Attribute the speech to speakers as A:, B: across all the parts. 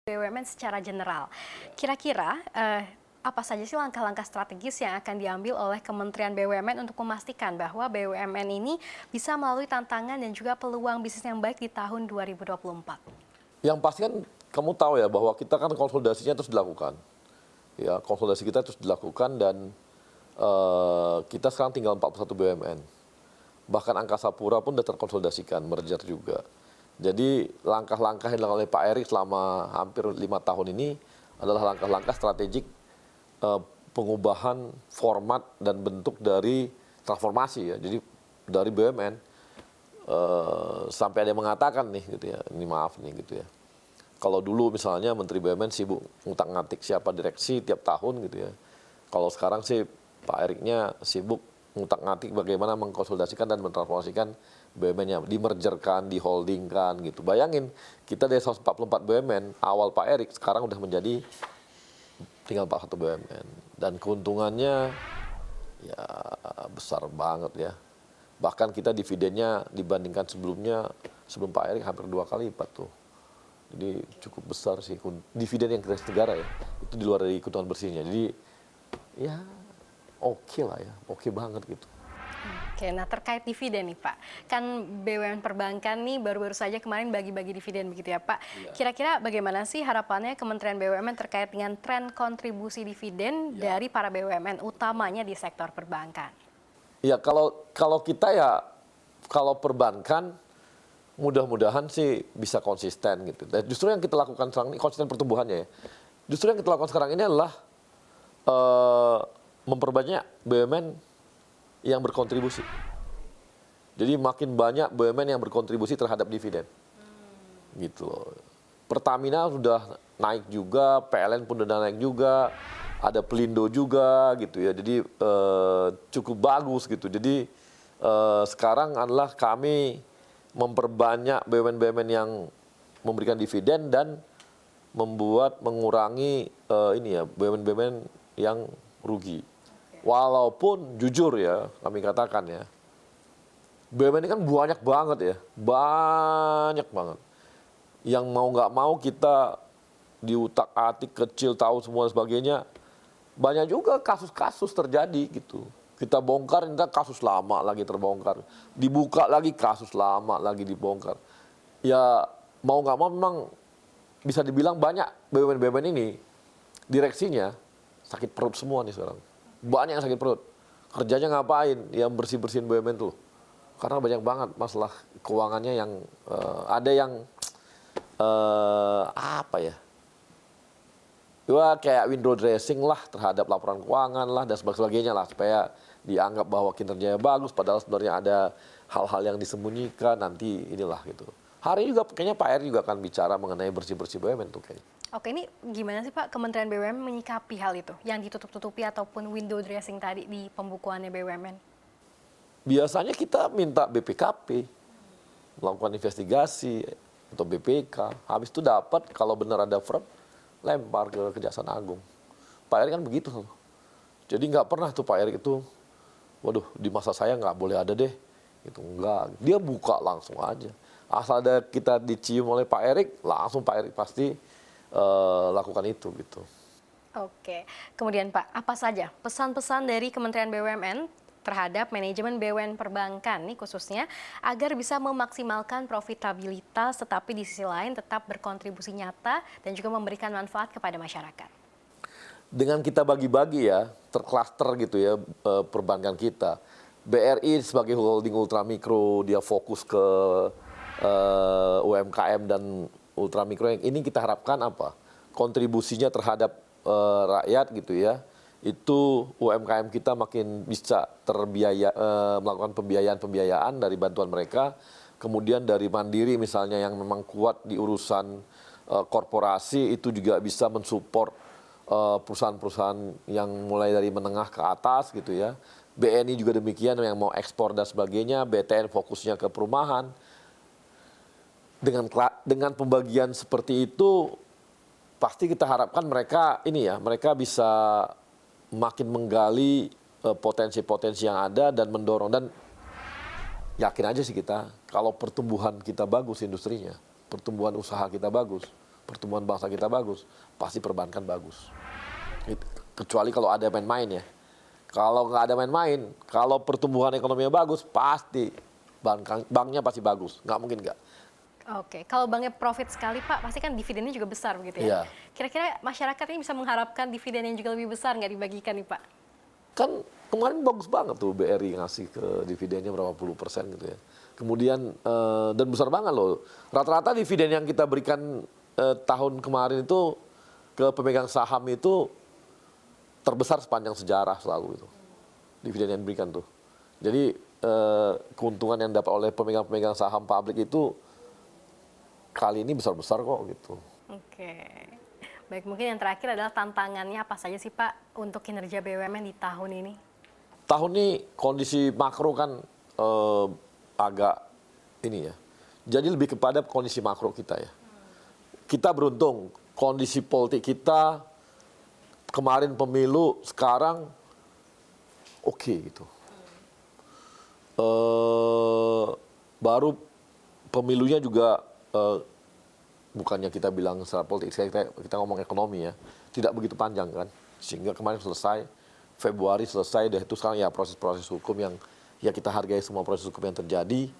A: BUMN secara general. Kira-kira apa saja sih langkah-langkah strategis yang akan diambil oleh Kementerian BUMN untuk memastikan bahwa BUMN ini bisa melalui tantangan dan juga peluang bisnis yang baik di tahun 2024?
B: Yang pasti kan kamu tahu ya bahwa kita kan konsolidasinya terus dilakukan. Ya, konsolidasi kita terus dilakukan dan kita sekarang tinggal 41 BUMN. Bahkan Angkasa Pura pun sudah terkonsolidasikan, merger juga. Jadi langkah-langkah yang dilakukan oleh Pak Erik selama hampir 5 tahun ini adalah langkah-langkah strategik pengubahan format dan bentuk dari transformasi ya. Jadi dari BUMN sampai ada yang mengatakan nih gitu ya, ini maaf nih gitu ya. Kalau dulu misalnya Menteri BUMN sibuk ngutak-ngatik siapa direksi tiap tahun gitu ya. Kalau sekarang sih Pak Eriknya sibuk ngutak-ngatik bagaimana mengkonsolidasikan dan mentransformasikan BUMN-nya, dimergerkan, diholdingkan gitu. Bayangin, kita dari 144 BUMN awal Pak Erik sekarang udah menjadi tinggal 41 BUMN. Dan keuntungannya ya besar banget ya. Bahkan kita dividennya dibandingkan sebelumnya, sebelum Pak Erik hampir 2 kali lipat tuh. Jadi cukup besar sih dividen yang kita negara ya. Itu di luar dari keuntungan bersihnya. Jadi ya oke lah ya, oke banget gitu.
A: Oke, nah terkait dividen nih Pak, kan BUMN perbankan nih baru-baru saja kemarin bagi-bagi dividen begitu ya Pak.
B: Iya.
A: Kira-kira bagaimana sih harapannya Kementerian BUMN terkait dengan tren kontribusi dividen dari para BUMN utamanya di sektor perbankan?
B: Ya kalau kita ya, kalau perbankan mudah-mudahan sih bisa konsisten gitu. Dan justru yang kita lakukan sekarang ini konsisten pertumbuhannya ya. Justru yang kita lakukan sekarang ini adalah memperbanyak BUMN yang berkontribusi. Jadi makin banyak BUMN yang berkontribusi terhadap dividen. Gitu loh. Pertamina sudah naik juga, PLN pun sudah naik juga, ada Pelindo juga gitu ya. Jadi cukup bagus gitu. Jadi sekarang adalah kami memperbanyak BUMN-BUMN yang memberikan dividen dan mengurangi ini ya BUMN-BUMN yang rugi. Walaupun jujur ya, kami katakan ya, BUMN ini kan banyak banget ya, banyak banget. Yang mau nggak mau kita diutak-atik kecil tahu semua dan sebagainya, banyak juga kasus-kasus terjadi gitu. Kita bongkar, entah kasus lama lagi terbongkar, dibuka lagi kasus lama lagi dibongkar. Ya mau nggak mau memang bisa dibilang banyak BUMN-BUMN ini direksinya sakit perut semua nih sekarang. Banyak yang sakit perut. Kerjanya ngapain? Yang bersih-bersihin BUMN tuh. Karena banyak banget masalah keuangannya yang ada yang apa ya? Ya kayak window dressing lah terhadap laporan keuangan lah dan sebagainya lah supaya dianggap bahwa kinerjanya bagus padahal sebenarnya ada hal-hal yang disembunyikan nanti inilah gitu. Hari ini juga kayaknya Pak Erik juga akan bicara mengenai bersih-bersih BUMN tuh kayaknya.
A: Oke, ini gimana sih Pak Kementerian BUMN menyikapi hal itu yang ditutup-tutupi ataupun window dressing tadi di pembukuannya BUMN?
B: Biasanya kita minta BPKP melakukan investigasi atau BPK. Habis itu dapat kalau benar ada fraud lempar ke Kejaksaan Agung. Pak Erik kan begitu. Jadi nggak pernah tuh Pak Erik itu, waduh di masa saya nggak boleh ada deh. Itu enggak. Dia buka langsung aja. Asal ada kita dicium oleh Pak Erik, langsung Pak Erik pasti lakukan itu gitu.
A: Oke, kemudian Pak, apa saja pesan-pesan dari Kementerian BUMN terhadap manajemen BUMN perbankan nih khususnya agar bisa memaksimalkan profitabilitas tetapi di sisi lain tetap berkontribusi nyata dan juga memberikan manfaat kepada masyarakat?
B: Dengan kita bagi-bagi ya, terklaster gitu ya perbankan kita. BRI sebagai holding ultramikro, dia fokus ke UMKM dan ultramikro yang ini kita harapkan apa? Kontribusinya terhadap rakyat gitu ya. Itu UMKM kita makin bisa melakukan pembiayaan dari bantuan mereka. Kemudian dari Mandiri misalnya yang memang kuat di urusan korporasi itu juga bisa mensupport perusahaan-perusahaan yang mulai dari menengah ke atas gitu ya. BNI juga demikian yang mau ekspor dan sebagainya. BTN fokusnya ke perumahan. Dengan pembagian seperti itu pasti kita harapkan mereka bisa makin menggali potensi-potensi yang ada dan mendorong dan yakin aja sih kita kalau pertumbuhan kita bagus industrinya, pertumbuhan usaha kita bagus, pertumbuhan bangsa kita bagus, pasti perbankan bagus. Kecuali kalau ada main-main ya. Kalau nggak ada main-main, kalau pertumbuhan ekonominya bagus, pasti banknya pasti bagus. Nggak mungkin nggak.
A: Oke, kalau banknya profit sekali Pak, pasti kan dividennya juga besar begitu
B: Iya.
A: ya? Kira-kira masyarakat ini bisa mengharapkan dividen yang juga lebih besar nggak dibagikan nih Pak?
B: Kan kemarin bagus banget tuh BRI ngasih ke dividennya berapa puluh persen gitu ya. Kemudian, dan besar banget loh. Rata-rata dividen yang kita berikan tahun kemarin itu ke pemegang saham itu terbesar sepanjang sejarah selalu itu. Dividen yang diberikan tuh. Jadi keuntungan yang dapat oleh pemegang-pemegang saham publik itu kali ini besar-besar kok gitu.
A: Oke. Baik, mungkin yang terakhir adalah tantangannya apa saja sih Pak untuk kinerja BUMN di tahun ini?
B: Tahun ini kondisi makro kan agak ini ya. Jadi lebih kepada kondisi makro kita ya. Kita beruntung kondisi politik kita kemarin pemilu, sekarang oke gitu. Baru pemilunya juga bukannya kita bilang secara politik, kita ngomong ekonomi ya, tidak begitu panjang kan, sehingga kemarin selesai, Februari selesai, dan itu sekarang ya proses-proses hukum yang ya kita hargai semua proses hukum yang terjadi,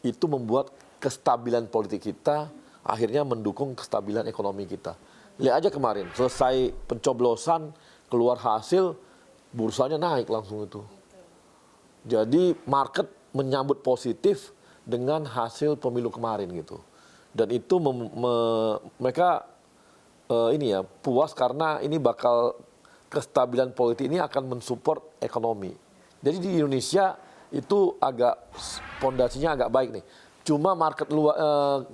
B: itu membuat kestabilan politik kita akhirnya mendukung kestabilan ekonomi kita. Lihat aja kemarin, selesai pencoblosan, keluar hasil, bursanya naik langsung itu. Jadi market menyambut positif dengan hasil pemilu kemarin gitu. Dan itu mereka ini ya puas karena ini bakal kestabilan politik ini akan mensupport ekonomi. Jadi di Indonesia itu agak pondasinya agak baik nih. Cuma market luar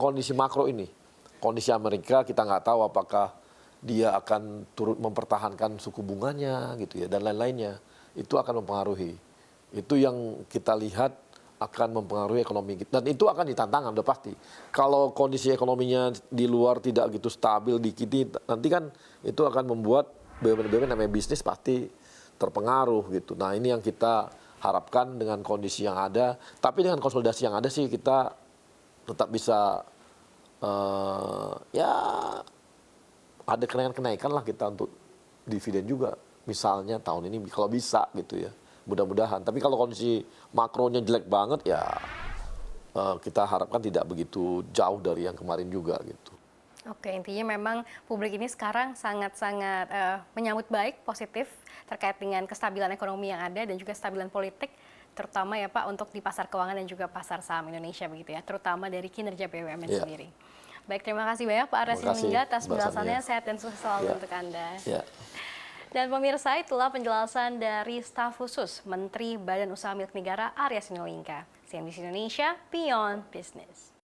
B: kondisi makro ini, kondisi Amerika kita nggak tahu apakah dia akan turut mempertahankan suku bunganya gitu ya dan lain-lainnya. Itu akan mempengaruhi. Itu yang kita lihat akan mempengaruhi ekonomi kita. Dan itu akan ditantang, udah pasti. Kalau kondisi ekonominya di luar tidak gitu stabil dikit, nanti kan itu akan membuat BUMN namanya bisnis pasti terpengaruh gitu. Nah ini yang kita harapkan dengan kondisi yang ada. Tapi dengan konsolidasi yang ada sih kita tetap bisa ya ada kenaikan lah kita untuk dividen juga. Misalnya tahun ini kalau bisa gitu ya. Mudah-mudahan. Tapi kalau kondisi makronya jelek banget ya kita harapkan tidak begitu jauh dari yang kemarin juga gitu.
A: Oke, intinya memang publik ini sekarang sangat-sangat menyambut baik, positif terkait dengan kestabilan ekonomi yang ada dan juga kestabilan politik, terutama ya Pak untuk di pasar keuangan dan juga pasar saham Indonesia begitu ya, terutama dari kinerja BUMN sendiri. Baik, terima kasih banyak Pak Ares Sinulinga atas penjelasannya, sehat dan sukses selalu untuk Anda. Dan pemirsa, itulah penjelasan dari staf khusus Menteri Badan Usaha Milik Negara Arya Sinulinga. CNBC Indonesia, Beyond Business.